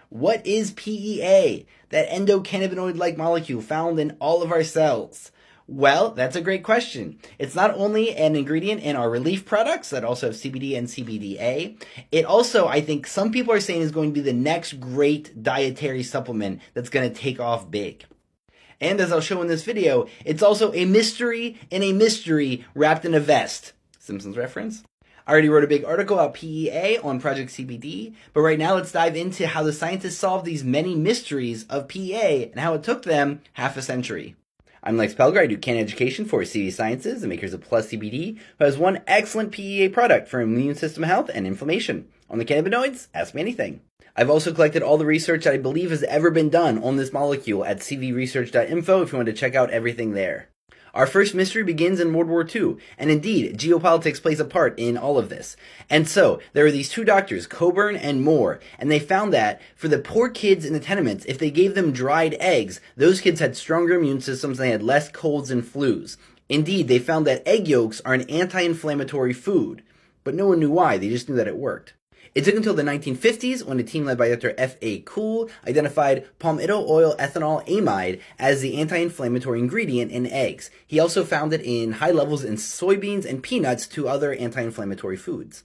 What is PEA? That endocannabinoid-like molecule found in all of our cells. Well, that's a great question. It's not only an ingredient in our relief products that also have CBD and CBDA, it also, I think some people are saying, is going to be the next great dietary supplement that's going to take off big. And as I'll show in this video, it's also a mystery in a mystery wrapped in a vest. Simpsons reference? I already wrote a big article about PEA on Project CBD, but right now let's dive into how the scientists solved these many mysteries of PEA and how it took them half a century. I'm Lex Pelgar. I do Canna Education for CV Sciences, the makers of Plus CBD, who has one excellent PEA product for immune system health and inflammation. On the cannabinoids, ask me anything. I've also collected all the research that I believe has ever been done on this molecule at CVResearch.info if you want to check out everything there. Our first mystery begins in World War II, and indeed, geopolitics plays a part in all of this. And so, there are these two doctors, Coburn and Moore, and they found that for the poor kids in the tenements, if they gave them dried eggs, those kids had stronger immune systems and they had less colds and flus. Indeed, they found that egg yolks are an anti-inflammatory food, but no one knew why, they just knew that it worked. It took until the 1950s when a team led by Dr. F.A. Kuhl identified palmetto oil ethanol amide as the anti-inflammatory ingredient in eggs. He also found it in high levels in soybeans and peanuts, two other anti-inflammatory foods.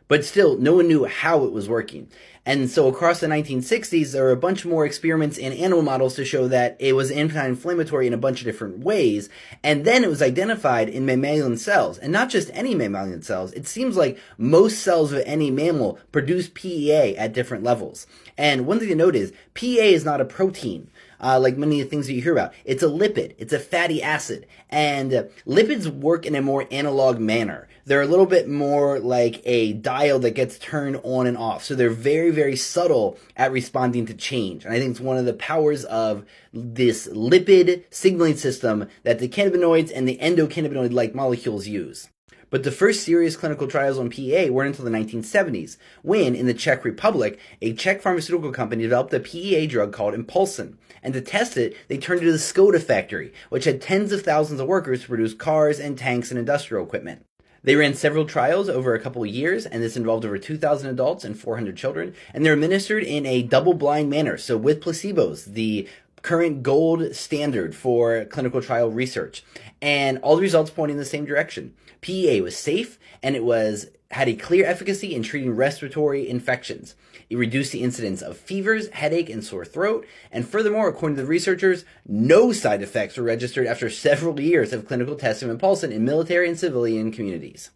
But still, no one knew how it was working. And so across the 1960s, there were a bunch more experiments in animal models to show that it was anti-inflammatory in a bunch of different ways. And then it was identified in mammalian cells. And not just any mammalian cells. It seems like most cells of any mammal produce PEA at different levels. And one thing to note is, PEA is not a protein. Like many of the things that you hear about. It's a lipid. It's a fatty acid. And lipids work in a more analog manner. They're a little bit more like a dial that gets turned on and off. So they're very, very subtle at responding to change. And I think it's one of the powers of this lipid signaling system that the cannabinoids and the endocannabinoid-like molecules use. But the first serious clinical trials on PEA weren't until the 1970s, when, in the Czech Republic, a Czech pharmaceutical company developed a PEA drug called Impulsin. And to test it, they turned to the Skoda factory, which had tens of thousands of workers to produce cars and tanks and industrial equipment. They ran several trials over a couple of years, and this involved over 2,000 adults and 400 children, and they're administered in a double-blind manner, so with placebos, the current gold standard for clinical trial research. And all the results point in the same direction. PEA was safe, and it had a clear efficacy in treating respiratory infections. It reduced the incidence of fevers, headache, and sore throat. And furthermore, according to the researchers, no side effects were registered after several years of clinical testing of Impulsin in military and civilian communities.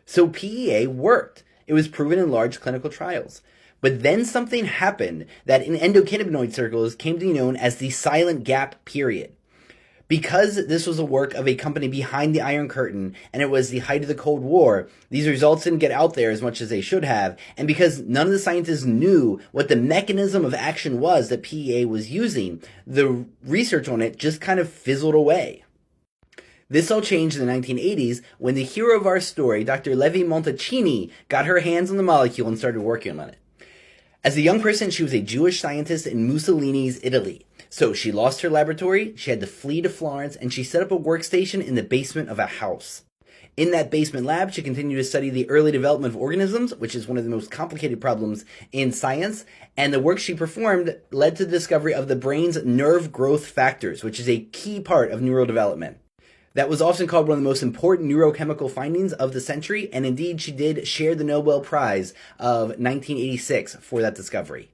So PEA worked. It was proven in large clinical trials. But then something happened that in endocannabinoid circles came to be known as the silent gap period. Because this was the work of a company behind the Iron Curtain, and it was the height of the Cold War, these results didn't get out there as much as they should have, and because none of the scientists knew what the mechanism of action was that PEA was using, the research on it just kind of fizzled away. This all changed in the 1980s when the hero of our story, Dr. Levi Montalcini, got her hands on the molecule and started working on it. As a young person, she was a Jewish scientist in Mussolini's Italy. So she lost her laboratory, she had to flee to Florence, and she set up a workstation in the basement of a house. In that basement lab, she continued to study the early development of organisms, which is one of the most complicated problems in science, and the work she performed led to the discovery of the brain's nerve growth factors, which is a key part of neurodevelopment. That was often called one of the most important neurochemical findings of the century, and indeed she did share the Nobel Prize of 1986 for that discovery.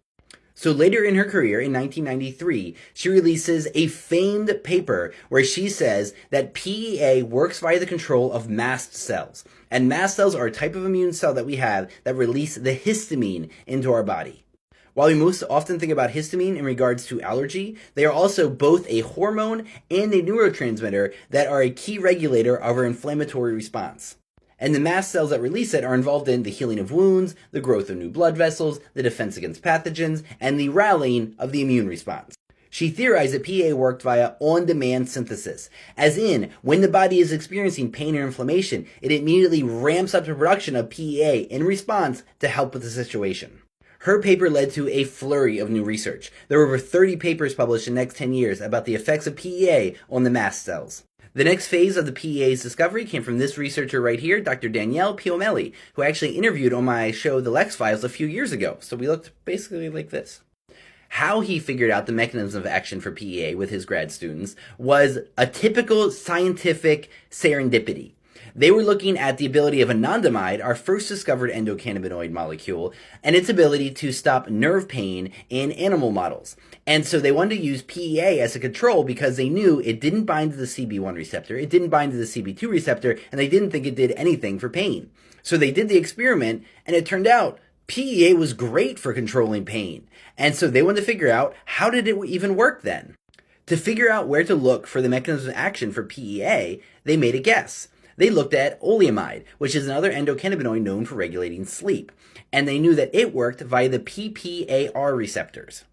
So later in her career, in 1993, she releases a famed paper where she says that PEA works via the control of mast cells. And mast cells are a type of immune cell that we have that release the histamine into our body. While we most often think about histamine in regards to allergy, they are also both a hormone and a neurotransmitter that are a key regulator of our inflammatory response. And the mast cells that release it are involved in the healing of wounds, the growth of new blood vessels, the defense against pathogens, and the rallying of the immune response. She theorized that PEA worked via on-demand synthesis, as in, when the body is experiencing pain or inflammation, it immediately ramps up the production of PEA in response to help with the situation. Her paper led to a flurry of new research. There were over 30 papers published in the next 10 years about the effects of PEA on the mast cells. The next phase of the PEA's discovery came from this researcher right here, Dr. Danielle Piomelli, who I actually interviewed on my show The Lex Files a few years ago. So we looked basically like this. How he figured out the mechanism of action for PEA with his grad students was a typical scientific serendipity. They were looking at the ability of anandamide, our first discovered endocannabinoid molecule, and its ability to stop nerve pain in animal models. And so they wanted to use PEA as a control because they knew it didn't bind to the CB1 receptor, it didn't bind to the CB2 receptor, and they didn't think it did anything for pain. So they did the experiment, and it turned out PEA was great for controlling pain. And so they wanted to figure out, how did it even work then? To figure out where to look for the mechanism of action for PEA, they made a guess. They looked at oleamide, which is another endocannabinoid known for regulating sleep, and they knew that it worked via the PPAR receptors.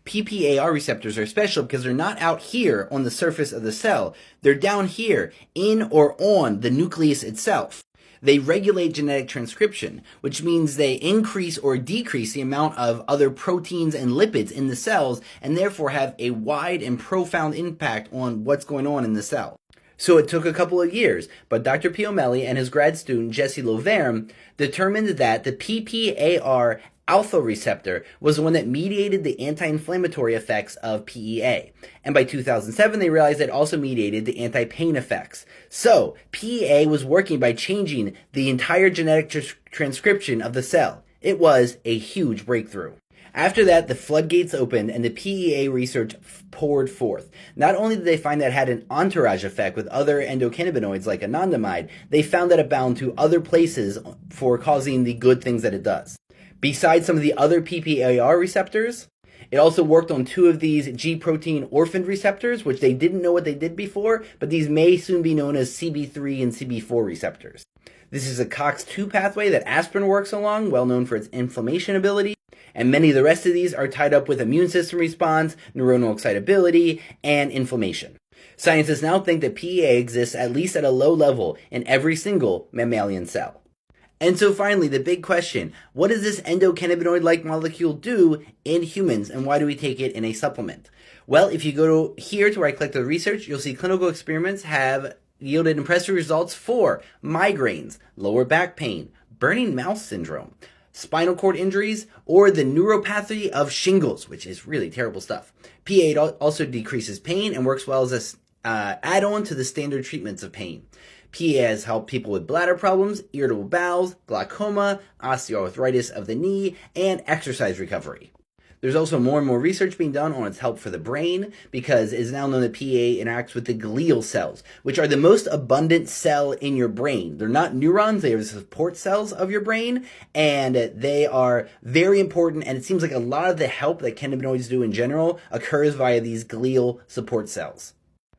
PPAR receptors are special because they're not out here on the surface of the cell. They're down here, in or on the nucleus itself. They regulate genetic transcription, which means they increase or decrease the amount of other proteins and lipids in the cells, and therefore have a wide and profound impact on what's going on in the cell. So it took a couple of years, but Dr. Piomelli and his grad student Jesse Lauvergne determined that the PPAR alpha receptor was the one that mediated the anti-inflammatory effects of PEA. And by 2007, they realized it also mediated the anti-pain effects. So PEA was working by changing the entire genetic transcription of the cell. It was a huge breakthrough. After that, the floodgates opened and the PEA research poured forth. Not only did they find that it had an entourage effect with other endocannabinoids like anandamide, they found that it bound to other places for causing the good things that it does. Besides some of the other PPAR receptors, it also worked on two of these G-protein orphaned receptors, which they didn't know what they did before, but these may soon be known as CB3 and CB4 receptors. This is a COX-2 pathway that aspirin works along, well known for its inflammation ability. And many of the rest of these are tied up with immune system response, neuronal excitability, and inflammation. Scientists now think that PEA exists at least at a low level in every single mammalian cell. And so finally, the big question, what does this endocannabinoid-like molecule do in humans, and why do we take it in a supplement? Well, if you go here to where I click the research, you'll see clinical experiments have yielded impressive results for migraines, lower back pain, burning mouth syndrome, spinal cord injuries, or the neuropathy of shingles, which is really terrible stuff. PEA also decreases pain and works well as an add-on to the standard treatments of pain. PEA has helped people with bladder problems, irritable bowels, glaucoma, osteoarthritis of the knee, and exercise recovery. There's also more and more research being done on its help for the brain, because it is now known that PEA interacts with the glial cells, which are the most abundant cell in your brain. They're not neurons, they are the support cells of your brain, and they are very important, and it seems like a lot of the help that cannabinoids do in general occurs via these glial support cells.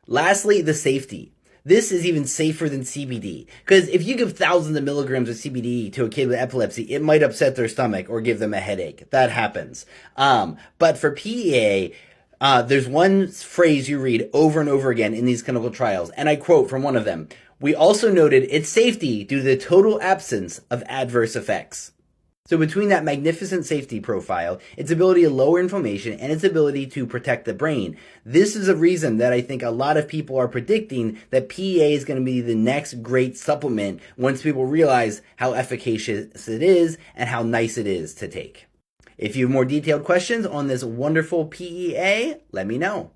Lastly, the safety. This is even safer than CBD, because if you give thousands of milligrams of CBD to a kid with epilepsy, it might upset their stomach or give them a headache. That happens. But for PEA, there's one phrase you read over and over again in these clinical trials, and I quote from one of them: "We also noted its safety due to the total absence of adverse effects." So between that magnificent safety profile, its ability to lower inflammation, and its ability to protect the brain, this is a reason that I think a lot of people are predicting that PEA is going to be the next great supplement once people realize how efficacious it is and how nice it is to take. If you have more detailed questions on this wonderful PEA, let me know.